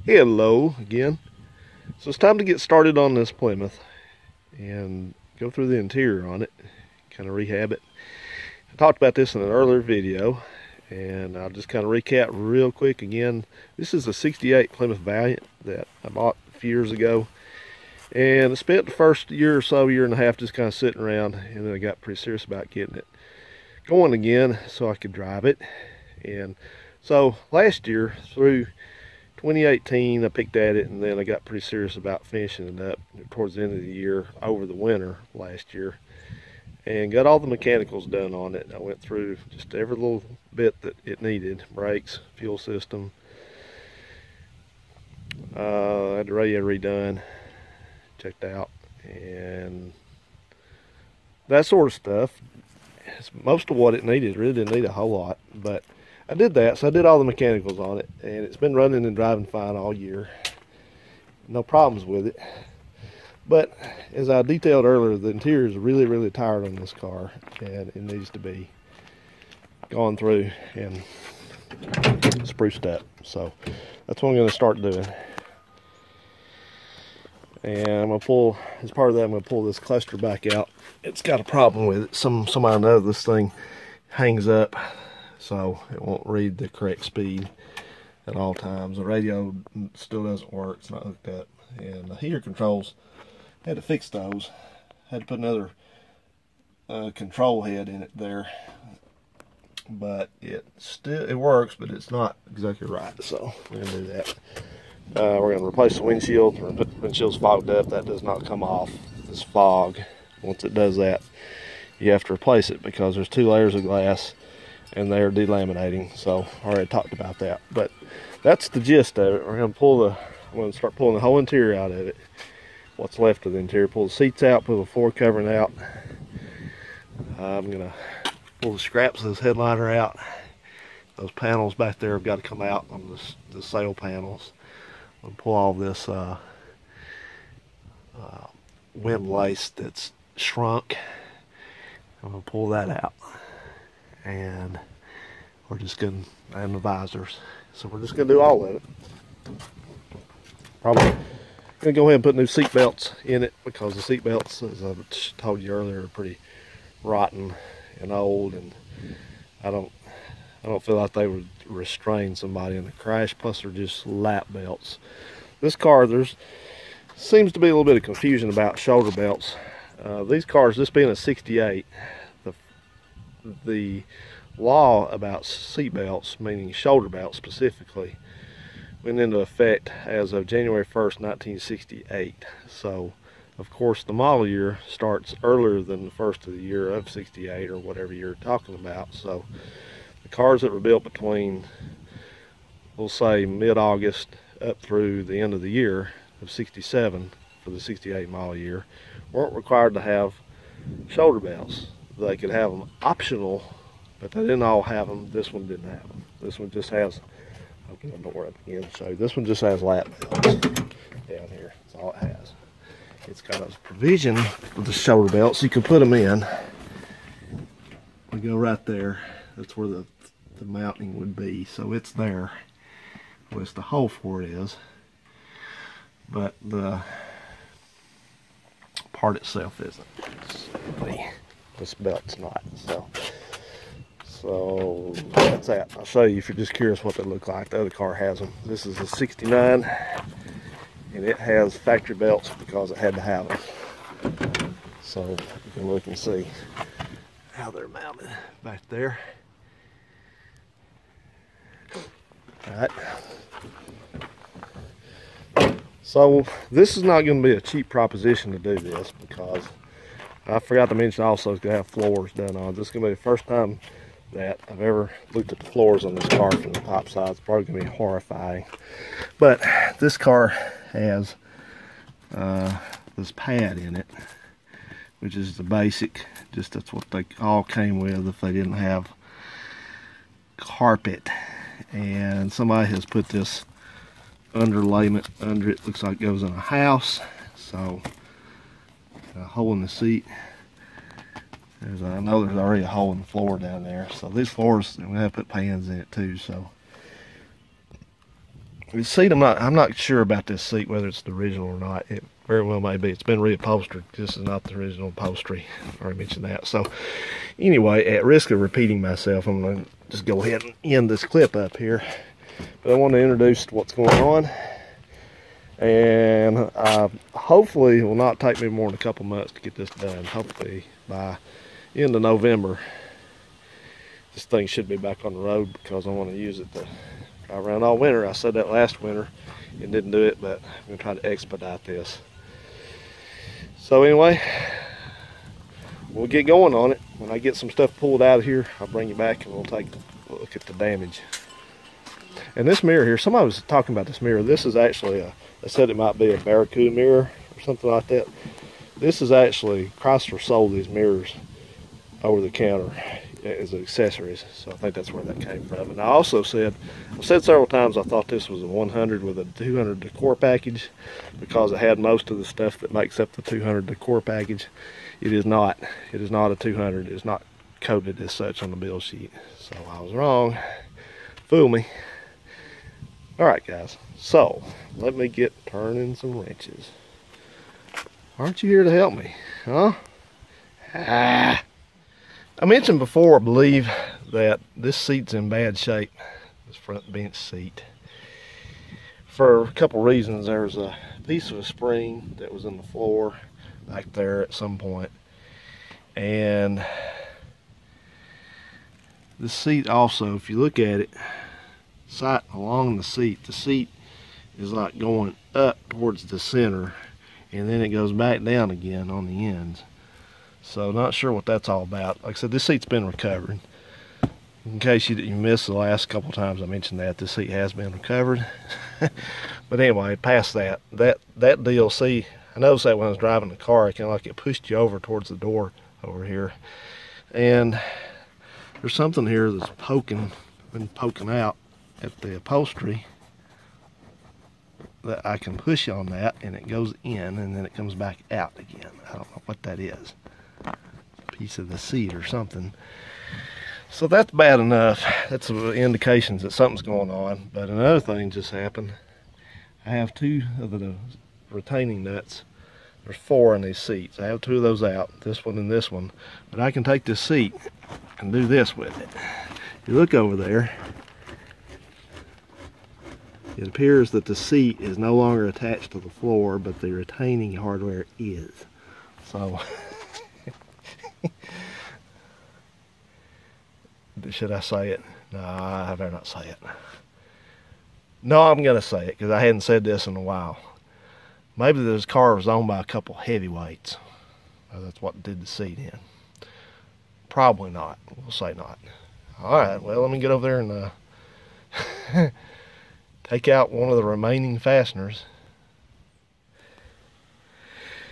Hello again. So it's time to get started on this Plymouth and go through the interior on it, kind of rehab it. I talked about this in an earlier video, and I'll just kind of recap real quick again. This is a 68 Plymouth Valiant that I bought a few years ago, and I spent the first year or so, year and a half, just kind of sitting around, and then I got pretty serious about getting it going again so I could drive it. And so last year through 2018 I picked at it, and then I got pretty serious about finishing it up towards the end of the year, over the winter last year, and got all the mechanicals done on it. I went through just every little bit that it needed: brakes, fuel system, I had the radio redone, checked out, and that sort of stuff. Most of what it needed. Really didn't need a whole lot, but I did that. So I did all the mechanicals on it, and it's been running and driving fine all year. No problems with it. But as I detailed earlier, the interior is really tired on this car, and it needs to be gone through and spruced up. So that's what I'm going to start doing. And I'm going to pull, as part of that, I'm going to pull this cluster back out. It's got a problem with it. Somehow or another, this thing hangs up, so it won't read the correct speed at all times. The radio still doesn't work. It's not hooked up. And the heater controls, I had to fix those. I had to put another control head in it there. But it works, but it's not exactly right. So we're going to do that. We're going to replace the windshield. We're going to put the windshield's fogged up. That does not come off, this fog. Once it does that, you have to replace it because there's 2 layers of glass and they're delaminating. So I already talked about that, but that's the gist of it. I'm going to start pulling the whole interior out of it. What's left of the interior. Pull the seats out, pull the floor covering out. I'm going to pull the scraps of this headliner out. Those panels back there have got to come out on the sail panels. I'm going to pull all this wind lace that's shrunk. I'm going to pull that out, and we're just going to, and the visors. So we're just going to do all of it. Probably going to go ahead and put new seat belts in it, because the seat belts, as I told you earlier, are pretty rotten and old, and I don't feel like they would restrain somebody in a crash. Plus they're just lap belts. This car, seems to be a little bit of confusion about shoulder belts. These cars, this being a 68, the law about seat belts, meaning shoulder belts specifically, went into effect as of January 1st, 1968. So, of course, the model year starts earlier than the first of the year of 68, or whatever you're talking about. So, the cars that were built between, we'll say, mid-August up through the end of the year of 67 for the 68 model year weren't required to have shoulder belts. They could have them optional, but they didn't all have them. This one didn't have them. This one just has, open the door up again, so this one just has lap belts down here. That's all it has. It's got a provision for the shoulder belts. You can put them in. We go right there. That's where the mounting would be. So it's there. Well, it's the hole for it is. But the part itself isn't. This belt's not. So that's that. I'll show you if you're just curious what they look like. The other car has them. This is a 69, and it has factory belts because it had to have them. So you can look and see how they're mounted back there. Alright. So this is not going to be a cheap proposition to do this, because I forgot to mention also it's going to have floors done on. This is going to be the first time that I've ever looked at the floors on this car from the top side. It's probably going to be horrifying. But this car has this pad in it, which is the basic. Just that's what they all came with if they didn't have carpet. And somebody has put this underlayment under it. Looks like it goes in a house. So a hole in the seat. I know there's already a hole in the floor down there. So these floors, we have to put pans in it too. So The seat, I'm not sure about this seat, whether it's the original or not. It very well may be. It's been reupholstered. This is not the original upholstery. I already mentioned that. So anyway, at risk of repeating myself, I'm going to just go ahead and end this clip up here. But I want to introduce what's going on. And hopefully it will not take me more than a couple months to get this done. Hopefully by end of November, this thing should be back on the road, because I want to use it to drive around all winter. I said that last winter and didn't do it, but I'm going to try to expedite this. So anyway, we'll get going on it. When I get some stuff pulled out of here, I'll bring you back and we'll take a look at the damage. And this mirror here, somebody was talking about this mirror. This is actually they said it might be a Barracuda mirror or something like that. This is actually, Chrysler sold these mirrors over the counter as accessories, so I think that's where that came from. And I also said, I've said several times I thought this was a 100 with a 200 decor package, because it had most of the stuff that makes up the 200 decor package. It is not. It is not a 200. It is not coded as such on the build sheet. So I was wrong. Fool me. Alright guys, so let me get turning some wrenches. Aren't you here to help me? Huh? I mentioned before, I believe, that this seat's in bad shape, this front bench seat, for a couple reasons. There was a piece of a spring that was in the floor back there at some point, and the seat also, if you look at it, sight along the seat is like going up towards the center, and then it goes back down again on the ends. So not sure what that's all about. Like I said, this seat's been recovered. In case you missed the last couple times I mentioned that, this seat has been recovered. But anyway, past that deal, see, I noticed that when I was driving the car, it kind of like it pushed you over towards the door over here. And there's something here that's been poking out at the upholstery, that I can push on that and it goes in and then it comes back out again. I don't know what that is. Piece of the seat or something. So that's bad enough. That's indications that something's going on. But another thing just happened. I have two of the retaining nuts. There's 4 in these seats. I have 2 of those out, this one and this one. But I can take this seat and do this with it. You look over there, it appears that the seat is no longer attached to the floor, but the retaining hardware is. So, should I say it? No, I better not say it. No, I'm going to say it, because I hadn't said this in a while. Maybe this car was owned by a couple heavyweights. That's what did the seat in. Probably not. We'll say not. Alright, well, let me get over there and take out one of the remaining fasteners.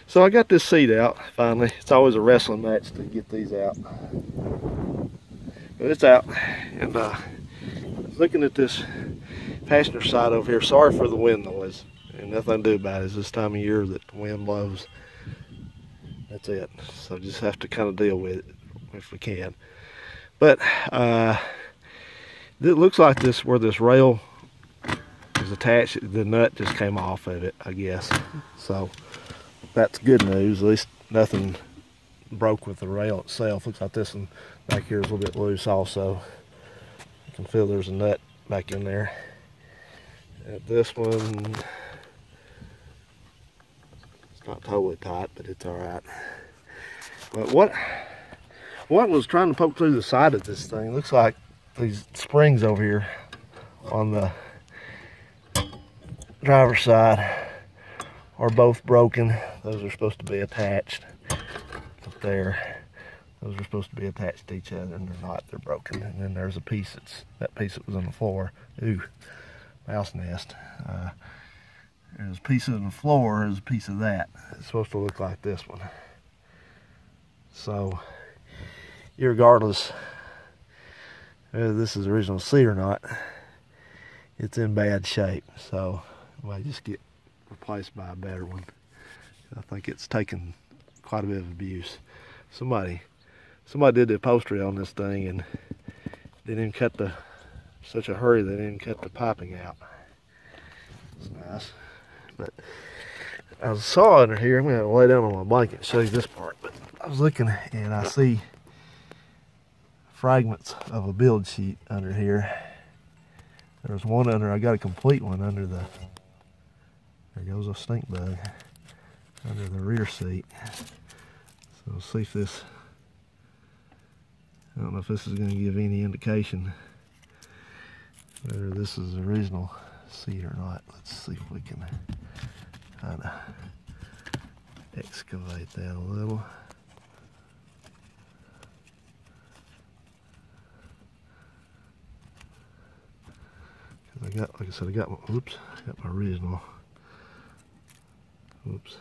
So I got this seat out finally. It's always a wrestling match to get these out, but it's out. And looking at this passenger side over here, sorry for the wind noise, and nothing to do about it. It's this time of year that the wind blows. That's it. So just have to kind of deal with it if we can. But it looks like this, where this rail is attached, the nut just came off of it, I guess. So that's good news. At least nothing broke with the rail itself. Looks like this one back here is a little bit loose also. You can feel there's a nut back in there. And this one, it's not totally tight, but it's all right. But what was trying to poke through the side of this thing, looks like these springs over here on the driver's side are both broken. Those are supposed to be attached up there. Those are supposed to be attached to each other, and they're not. They're broken. And then there's a piece that piece that was on the floor. Ooh, mouse nest. There's a piece on the floor. There's a piece of that. It's supposed to look like this one. So, irregardless whether this is the original seat or not, it's in bad shape. So it might just get replaced by a better one. I think it's taken quite a bit of abuse. Somebody did the upholstery on this thing and they didn't cut such a hurry they didn't cut the piping out. I saw under here, I'm gonna lay down on my blanket and show you this part, but I was looking and I see fragments of a build sheet under here. There's one under, I got a complete one under the, there goes a stink bug, under the rear seat. So we'll see if this, I don't know if this is gonna give any indication whether this is the original seat or not. Let's see if we can kind of excavate that a little. Cause I got, like I said, I got my, oops, I got my original. Oops.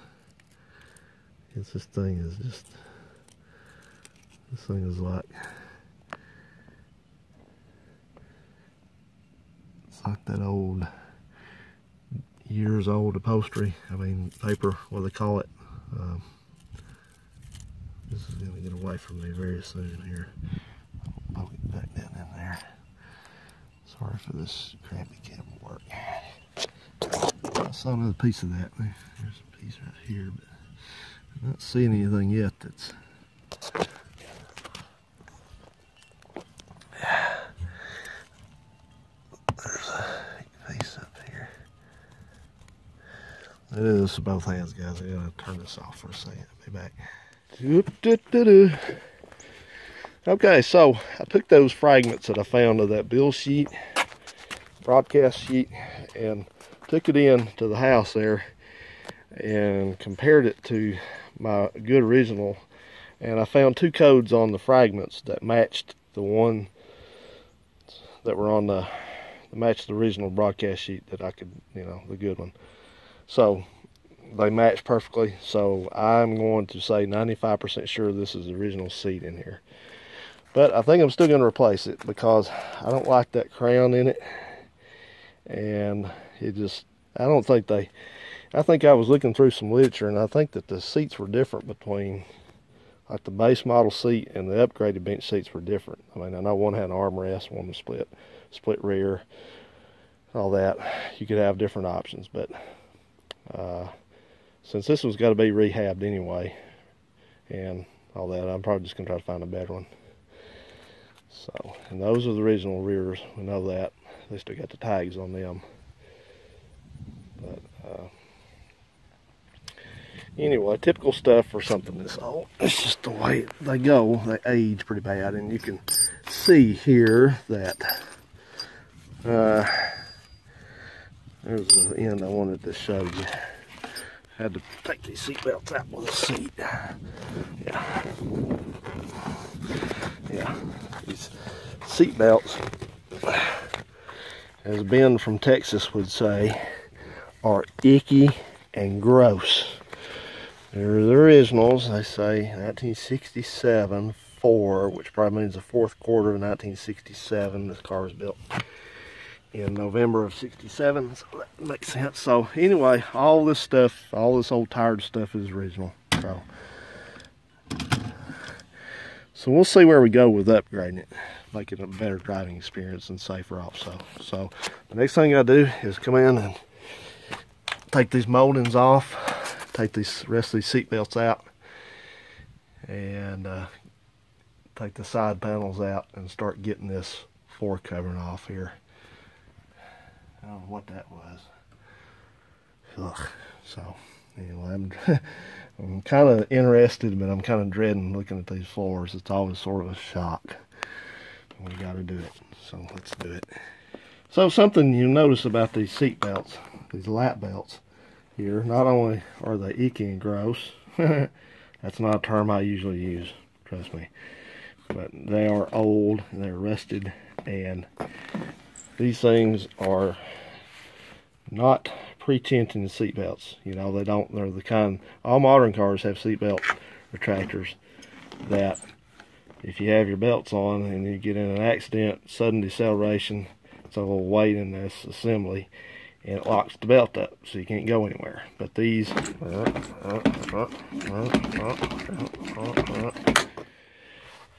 Guess this thing is just, this thing is like, it's like that old, years old upholstery, I mean paper, what do they call it? This is going to get away from me very soon here. I'll poke it back down in there. Sorry for this crappy camera work. I saw another piece of that. There's a piece right here, but I'm not seeing anything yet that's... There's a piece up here. It is both hands, guys. I gotta turn this off for a second. I'll be back. Okay, so I took those fragments that I found of that build sheet, broadcast sheet, and took it in to the house there and compared it to my good original, and I found two codes on the fragments that matched the one that were on the matched the original broadcast sheet that I could, you know, the good one. So they match perfectly, so I'm going to say 95% sure this is the original seat in here. But I think I'm still going to replace it because I don't like that crown in it, and it just, I don't think they, I think I was looking through some literature and I think that the seats were different between, like the base model seat and the upgraded bench seats were different. I mean, I know one had an armrest, one was split rear, all that. You could have different options, but since this one's got to be rehabbed anyway and all that, I'm probably just going to try to find a better one. So, and those are the original rears, we know that. They still got the tags on them. But anyway, typical stuff for something this old. It's just the way they go. They age pretty bad, and you can see here that there's the end I wanted to show you. Had to take these seat belts out with a seat. Yeah. These seat belts, as Ben from Texas would say, are icky and gross. They're the originals. They say 1967 4, which probably means the fourth quarter of 1967. This car was built in November of 67, so that makes sense. So anyway, all this stuff, all this old tired stuff is original. So we'll see where we go with upgrading it, make it a better driving experience and safer also. So the next thing I do is come in and take these moldings off, take these rest of these seat belts out, and take the side panels out and start getting this floor covering off here. I don't know what that was. Ugh. So anyway, I'm kind of interested, but I'm kind of dreading looking at these floors. It's always sort of a shock. We got to do it, so let's do it. So something you notice about these seat belts, these lap belts here, not only are they icky and gross, that's not a term I usually use, trust me, but they are old and they're rusted, and these things are not pre-tensioned seat belts. You know, they don't, they're the kind, all modern cars have seat belt retractors that if you have your belts on and you get in an accident, sudden deceleration, it's a little weight in this assembly and it locks the belt up so you can't go anywhere. But these, you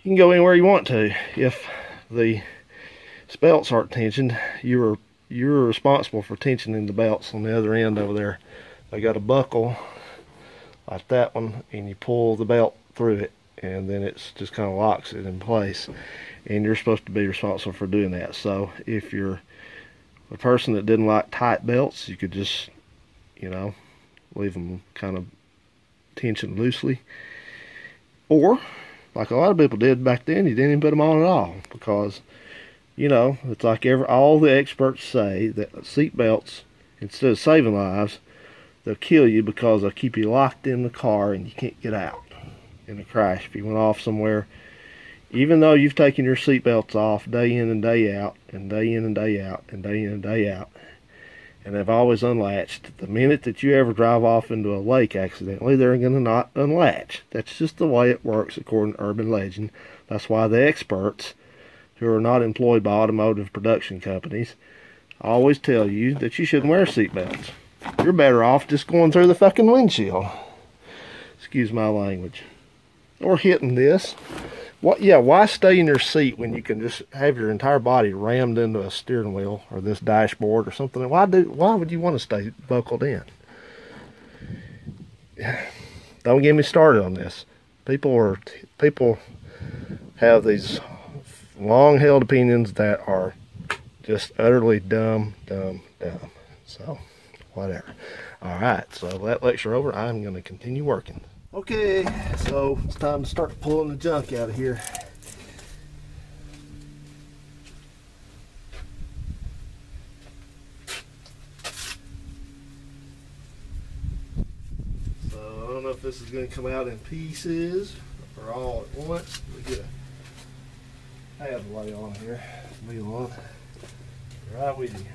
can go anywhere you want to. If the belts aren't tensioned, you're responsible for tensioning the belts on the other end over there they got a buckle like that one, and you pull the belt through it, and then it's just kind of locks it in place. And you're supposed to be responsible for doing that. So if you're a person that didn't like tight belts, you could just, you know, leave them kind of tensioned loosely. Or, like a lot of people did back then, you didn't even put them on at all, because, you know, it's like all the experts say that seat belts, instead of saving lives, they'll kill you, because they'll keep you locked in the car and you can't get out in a crash. If you went off somewhere, even though you've taken your seat belts off day in and day out, and day in and day out, and day in and day out, and they've always unlatched, the minute that you ever drive off into a lake accidentally, they're going to not unlatch. That's just the way it works according to urban legend. That's why the experts, who are not employed by automotive production companies, always tell you that you shouldn't wear seat belts. You're better off just going through the fucking windshield. Excuse my language. Or hitting this. What? Yeah, why stay in your seat when you can just have your entire body rammed into a steering wheel or this dashboard or something? Why would you want to stay buckled in? Don't get me started on this. People have these long-held opinions that are just utterly dumb. So, whatever. All right, so that lecture over. I'm going to continue working. Okay, so it's time to start pulling the junk out of here. So I don't know if this is going to come out in pieces or all at once. Let me get a pad to lay on here. Be on. Right with you.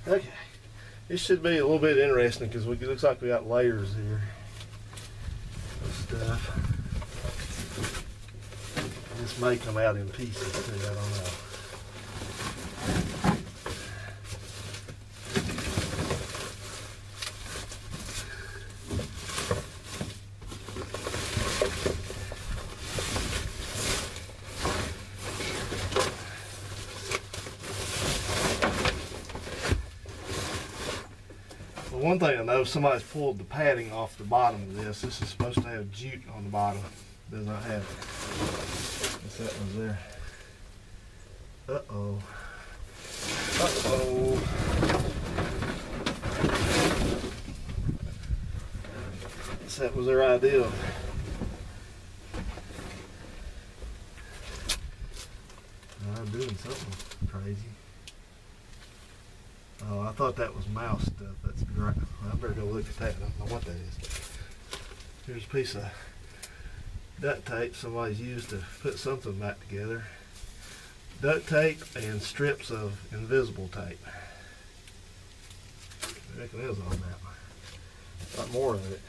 Okay, this should be a little bit interesting because it looks like we got layers here of stuff. This may come out in pieces too, I don't know. One thing I know, somebody's pulled the padding off the bottom of this. This is supposed to have jute on the bottom. It does not have it. What's that one there? Uh-oh. Uh-oh. That was their idea. I'm doing something crazy. Oh, I thought that was mouse stuff. That's great. I better go look at that. I don't know what that is. Here's a piece of duct tape somebody's used to put something back together. Duct tape and strips of invisible tape. I reckon it was on that one. A lot more of it.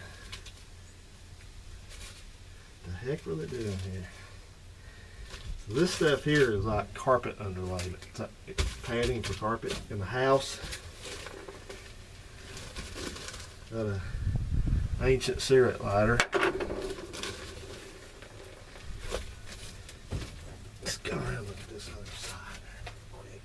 What the heck were they doing here? So this stuff here is like carpet underlayment. It's like padding for carpet in the house. Got an ancient cigarette lighter. Let's go around and look at this other side real quick.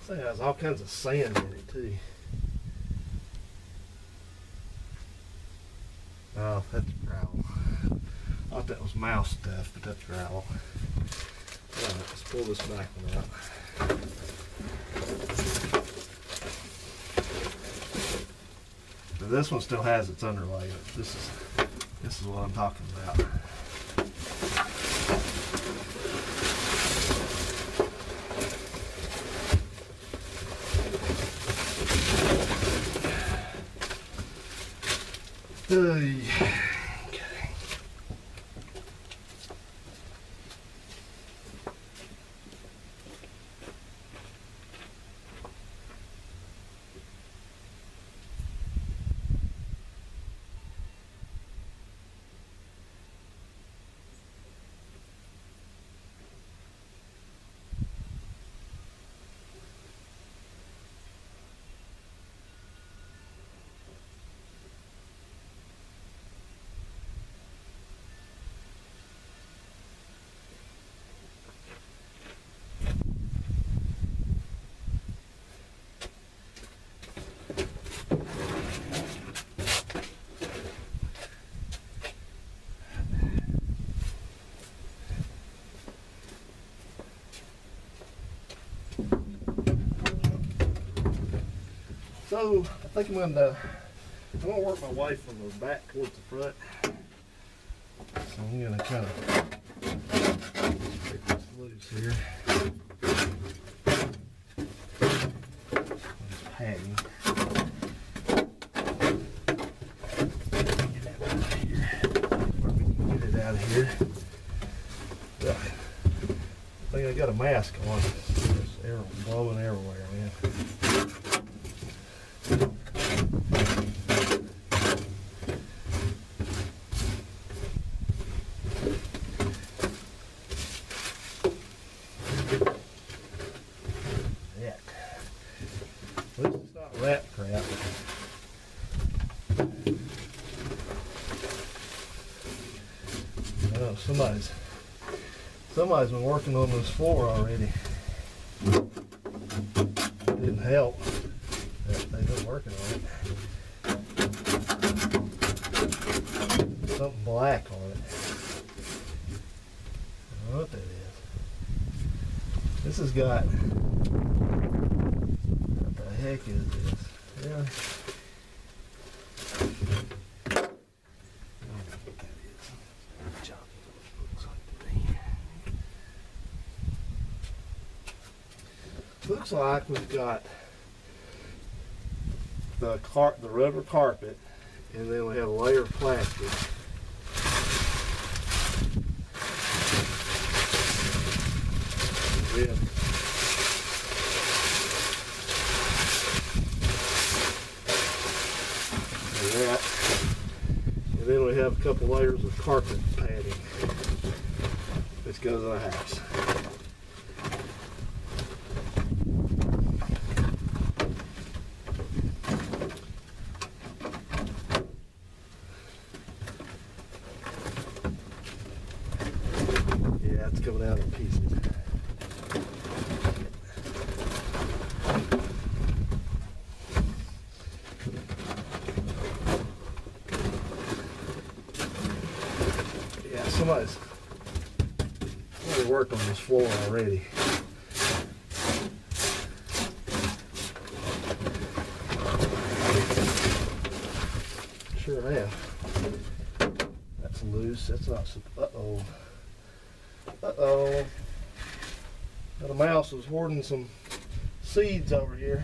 It has all kinds of sand in it too. Oh, that's gravel. I thought that was mouse stuff, but that's gravel. Alright, let's pull this back one out. Now this one still has its underlayment. This is what I'm talking about. Okay. So I think I'm gonna work my way from the back towards the front. So I'm gonna kind of take this loose here. This padding. Get that out of here. Where we can get it out of here. Yeah. I think I got a mask on. There's air blowing everywhere, man. Yeah. At least it's not rat crap. Oh, somebody's been working on this floor already. It didn't help that they've been working on it. Something black on it. I don't know what that is. This has got, what the heck is this? Yeah. Looks like we've got the rubber carpet, and then we have a layer of plastic. Yeah. And that. And then we have a couple layers of carpet padding, which goes in the house. Coming out in pieces. Yeah, somebody's really worked on this floor already. Sure have. That's loose. That's not. Uh-oh. Uh-oh. Got a mouse was hoarding some seeds over here.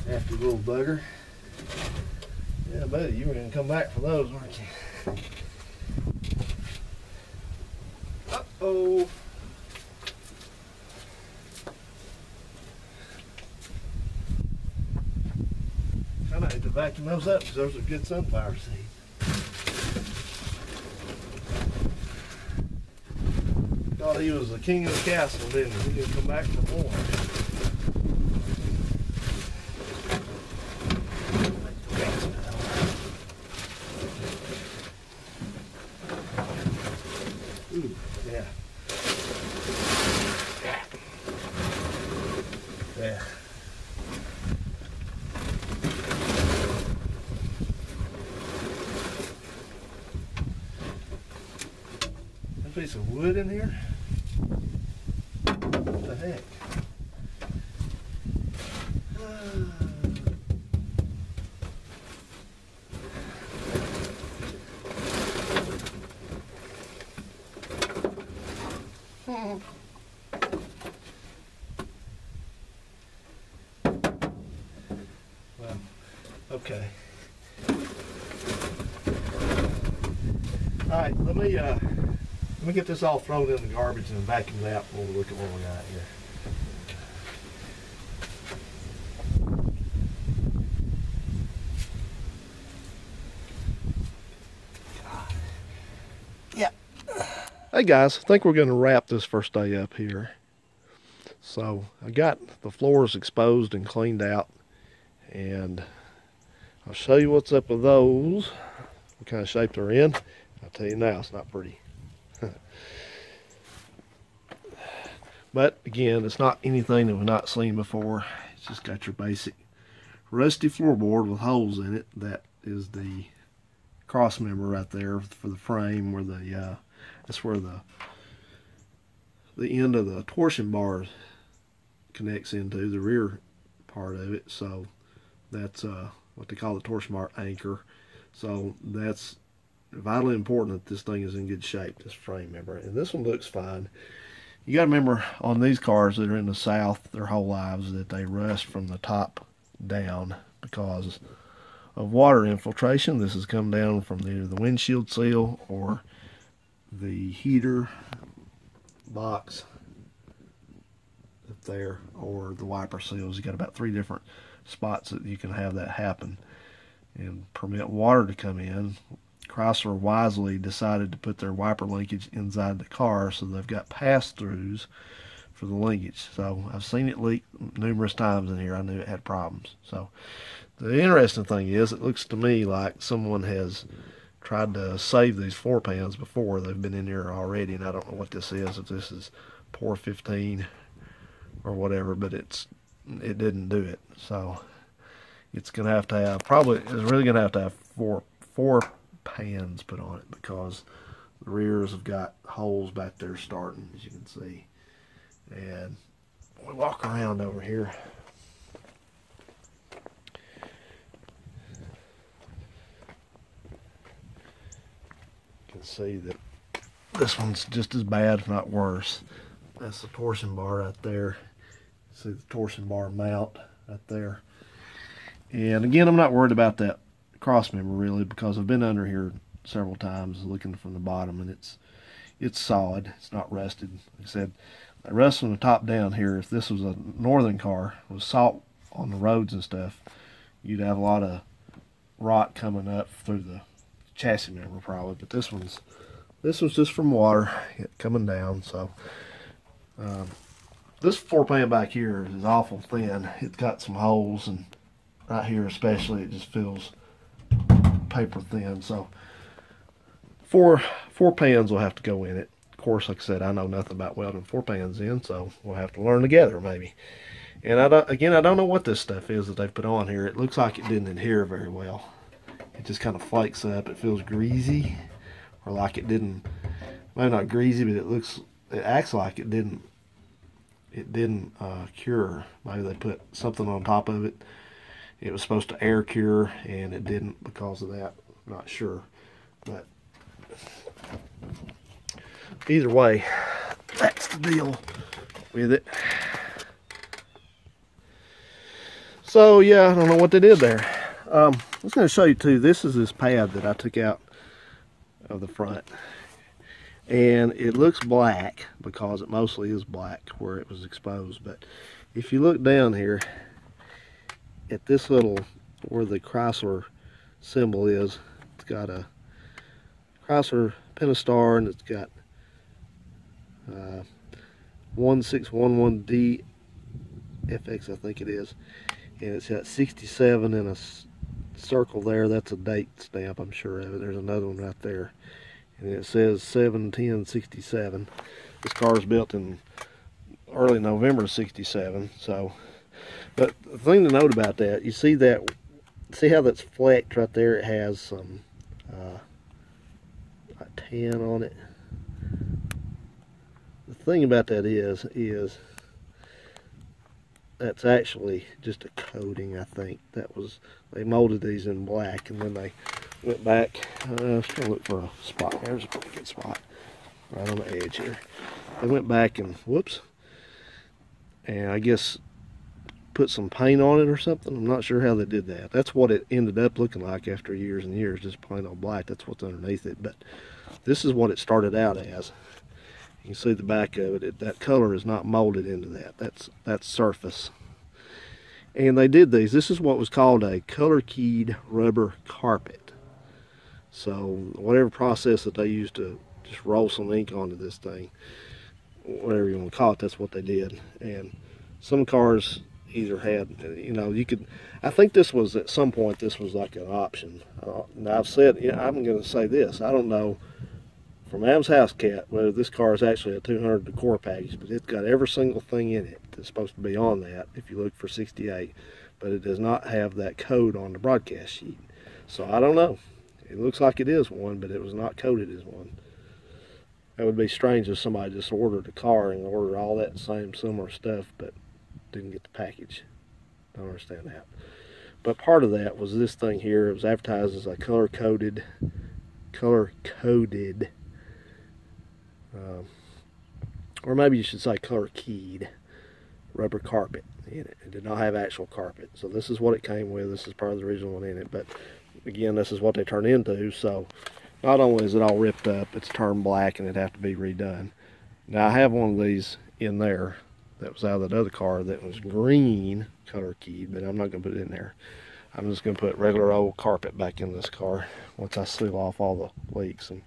Nasty little bugger. Yeah, buddy, you were gonna come back for those, weren't you? Uh-oh. I might have to vacuum those up because those are good sunflower seeds. Thought he was the king of the castle, didn't he? He could come back for more. Ooh, yeah. Yeah. That piece of wood in here? What the heck? Well, okay. All right, let me get this all thrown in the garbage and vacuum it out and we'll look at what we got here. Yeah. Hey guys, I think we're going to wrap this first day up here. So I got the floors exposed and cleaned out, and I'll show you what's up with those, what kind of shape they're in. I'll tell you now, it's not pretty. But again, it's not anything that we've not seen before. It's just got your basic rusty floorboard with holes in it. That is the cross member right there for the frame, where the that's where the end of the torsion bar connects into the rear part of it. So that's what they call the torsion bar anchor. So that's vitally important that this thing is in good shape, this frame member. And this one looks fine. You got to remember, on these cars that are in the South their whole lives, that they rust from the top down because of water infiltration. This has come down from either the windshield seal or the heater box up there, or the wiper seals. You got about 3 different spots that you can have that happen and permit water to come in. Chrysler wisely decided to put their wiper linkage inside the car, so they've got pass-throughs for the linkage. So I've seen it leak numerous times in here. I knew it had problems. So the interesting thing is, it looks to me like someone has tried to save these floor pans before. They've been in here already, and I don't know what this is, if this is pour 15 or whatever, but it didn't do it. So it's gonna have to have, it's really gonna have to have four pans put on it, because the rears have got holes back there starting, as you can see. And we walk around over here, you can see that this one's just as bad, if not worse. That's the torsion bar right there. See the torsion bar mount right there. And again, I'm not worried about that cross member really, because I've been under here several times looking from the bottom, and it's solid. It's not rusted. Like I said, I rust from the top down here. If this was a northern car with salt on the roads and stuff, you'd have a lot of rot coming up through the chassis member probably. But this one's just from water coming down. So this floor pan back here is awful thin. It's got some holes, and right here especially, it just feels paper thin. So four pans will have to go in it. Of course, like I said, I know nothing about welding 4 pans in, so we'll have to learn together maybe. And I don't know what this stuff is that they've put on here. It looks like it didn't adhere very well. It just kind of flakes up. It feels greasy, or like it didn't, maybe not greasy, but it acts like it didn't cure. Maybe they put something on top of it. It was supposed to air cure, and it didn't because of that. I'm not sure. But either way, that's the deal with it. So yeah, I don't know what they did there. I was going to show you too. This is this pad that I took out of the front, and it looks black because it mostly is black where it was exposed. But if you look down here at this little, where the Chrysler symbol is, it's got a Chrysler Pentastar, and it's got 1611D FX, I think it is, and it's got 67 in a circle there. That's a date stamp, I'm sure of it. There's another one right there, and it says 7/10/67. This car was built in early November of '67. So, but the thing to note about that, you see how that's flecked right there? It has some tan on it. The thing about that is that's actually just a coating. I think they molded these in black, and then they went back. I was trying to look for a spot. There's a pretty good spot right on the edge here. They went back and and I guess put some paint on it or something. I'm not sure how they did that. That's what it ended up looking like after years and years, just plain old black. That's what's underneath it. But this is what it started out as. You can see the back of it. That color is not molded into that. That's surface. And they did these. This is what was called a color-keyed rubber carpet. So whatever process that they used to just roll some ink onto this thing, whatever you want to call it, that's what they did. And some cars either had, I think this was, at some point, this was like an option. Now I've said, I'm going to say this, I don't know from Adam's House Cat whether this car is actually a 200 decor package, but it's got every single thing in it that's supposed to be on that if you look for 68, but it does not have that code on the broadcast sheet. So I don't know. It looks like it is one, but it was not coded as one. That would be strange if somebody just ordered a car and ordered all that same similar stuff, but didn't get the package. Don't understand that. But part of that was this thing here. It was advertised as a color-coded, or maybe you should say color-keyed rubber carpet in it. It did not have actual carpet. So this is what it came with. This is part of the original one in it. But again, this is what they turn into. So not only is it all ripped up, it's turned black and it'd have to be redone. Now I have one of these in there that was out of that other car that was green color keyed, but I'm not going to put it in there. I'm just going to put regular old carpet back in this car once I seal off all the leaks and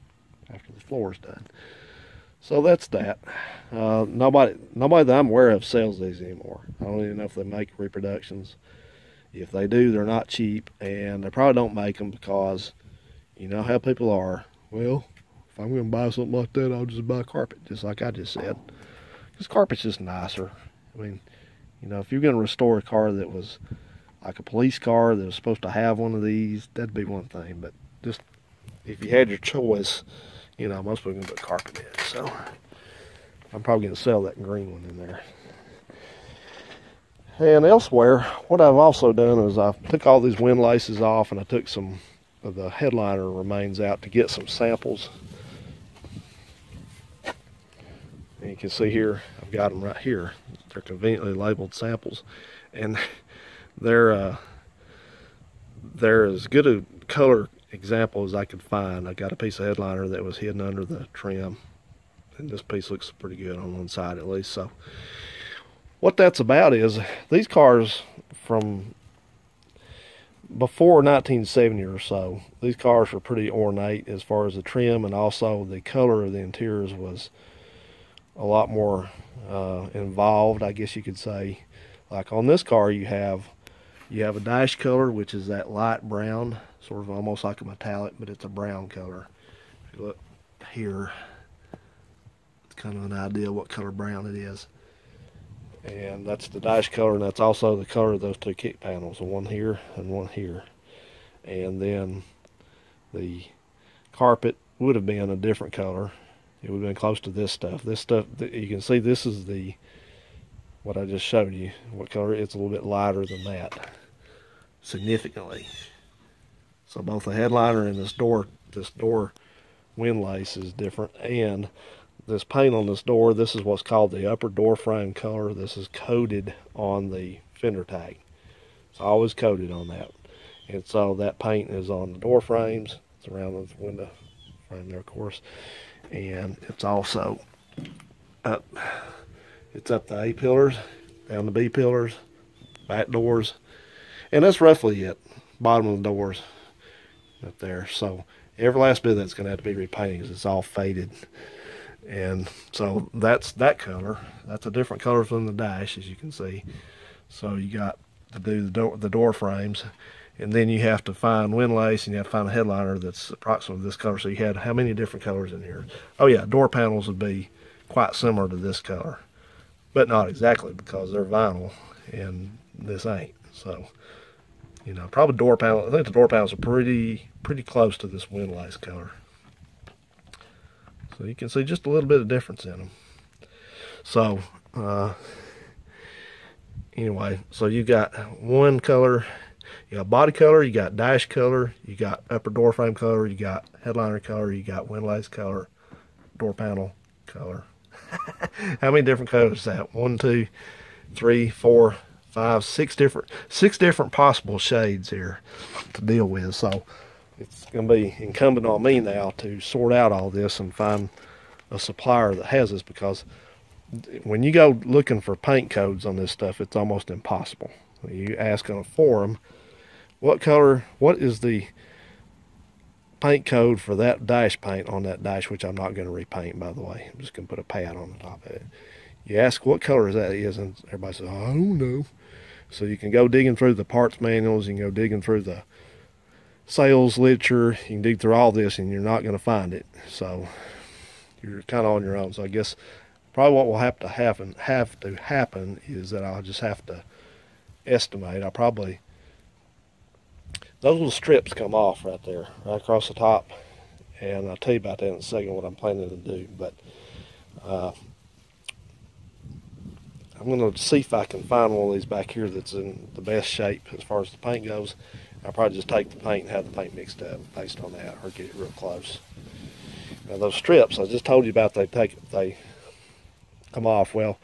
after the floor's done. So that's that. Nobody that I'm aware of sells these anymore. I don't even know if they make reproductions. If they do, they're not cheap, and they probably don't make them because you know how people are. Well, if I'm going to buy something like that, I'll just buy carpet, just like I just said. Because carpet's just nicer. I mean, you know, if you're going to restore a car that was like a police car that was supposed to have one of these, that'd be one thing. But just if you had your choice, you know, most people are going to put carpet in it. So I'm probably going to sell that green one in there. And elsewhere, what I've also done is I took all these windlaces off and I took some of the headliner remains out to get some samples. And you can see here, I've got them right here. They're conveniently labeled samples. And they're as good a color example as I could find. I got a piece of headliner that was hidden under the trim. And this piece looks pretty good on one side at least. So what that's about is these cars from before 1970 or so, these cars were pretty ornate as far as the trim, and also the color of the interiors was a lot more involved, I guess you could say. Like on this car, you have a dash color, which is that light brown, sort of almost like a metallic, but it's a brown color. If you look here, it's kind of an idea what color brown it is. And that's the dash color, and that's also the color of those two kick panels, the one here and one here. And then the carpet would have been a different color. It would have been close to this stuff. This stuff, you can see this is what I just showed you. What color? It's a little bit lighter than that, significantly. So both the headliner and this door windlace is different, and this paint on this door, this is what's called the upper door frame color. This is coated on the fender tag. It's always coated on that. And so that paint is on the door frames. It's around the window frame there, of course. And it's also up the A pillars, down the B pillars, back doors. And that's roughly it. Bottom of the doors up there. So every last bit of that's going to have to be repainted because it's all faded. And so that's that color. That's a different color from the dash, as you can see. So you got to do the door frames, and then you have to find windlace, and you have to find a headliner that's approximately this color. So you had how many different colors in here? Oh yeah, door panels would be quite similar to this color, but not exactly because they're vinyl and this ain't. So you know, probably door panel. I think the door panels are pretty close to this windlace color. So you can see just a little bit of difference in them. So anyway, so you got one color, you got body color, you got dash color, you got upper door frame color, you got headliner color, you got windlace color, door panel color. How many different colors is that? 1, 2, 3, 4, 5, 6 different possible shades here to deal with. So it's going to be incumbent on me now to sort out all this and find a supplier that has this, because when you go looking for paint codes on this stuff, it's almost impossible. You ask on a forum, what is the paint code for that dash paint on that dash, which I'm not going to repaint, by the way. I'm just going to put a pad on the top of it. You ask what color that is, and everybody says, I don't know. So you can go digging through the parts manuals, you can go digging through the sales literature, you can dig through all this, and you're not going to find it. So you're kind of on your own. So I guess probably what will have to happen is that I'll just have to estimate. Those little strips come off right there, right across the top, and I'll tell you about that in a second, what I'm planning to do. But I'm going to see if I can find one of these back here that's in the best shape as far as the paint goes. I'll probably just take the paint and have the paint mixed up based on that, or get it real close. Now those strips I just told you about, they come off. Well,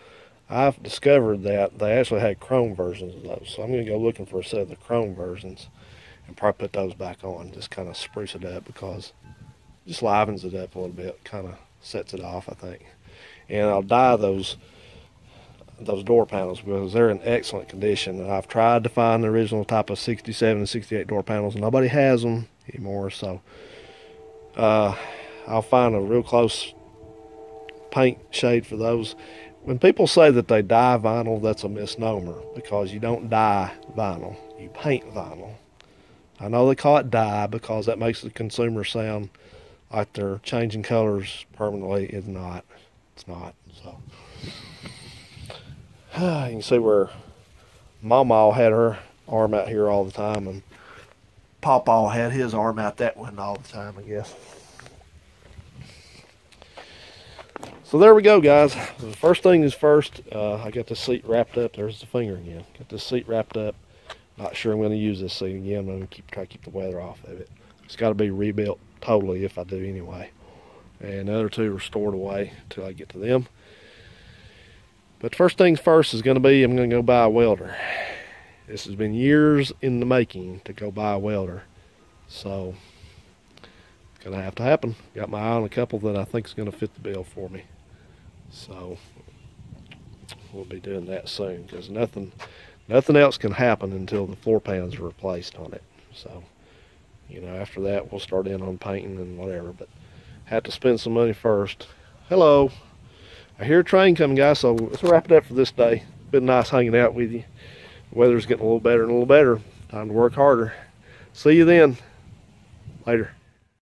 I've discovered that they actually had chrome versions of those, so I'm going to go looking for a set of the chrome versions and probably put those back on, just kind of spruce it up, because it just livens it up a little bit, kind of sets it off, I think. And I'll dye those door panels because they're in excellent condition. And I've tried to find the original type of 67 and 68 door panels, and nobody has them anymore, so I'll find a real close paint shade for those. When people say that they dye vinyl, that's a misnomer, because you don't dye vinyl, you paint vinyl. I know they call it dye because that makes the consumer sound like they're changing colors permanently. It's not. It's not. So you can see where Mama had her arm out here all the time, and Pawpaw had his arm out that one all the time, I guess. So there we go, guys. The first thing is first. I got this seat wrapped up. There's the finger again. Got this seat wrapped up. Not sure I'm going to use this seat again. I'm going to try to keep the weather off of it. It's got to be rebuilt totally if I do anyway. And the other two are stored away until I get to them. But first things first is going to be, I'm going to go buy a welder. This has been years in the making to go buy a welder. So it's going to have to happen. Got my eye on a couple that I think is going to fit the bill for me. So we'll be doing that soon, because nothing else can happen until the floor pans are replaced on it. So, you know, after that we'll start in on painting and whatever, but have to spend some money first. Hello. I hear a train coming, guys, so let's wrap it up for this day. Been nice hanging out with you. The weather's getting a little better and a little better. Time to work harder. See you then. Later.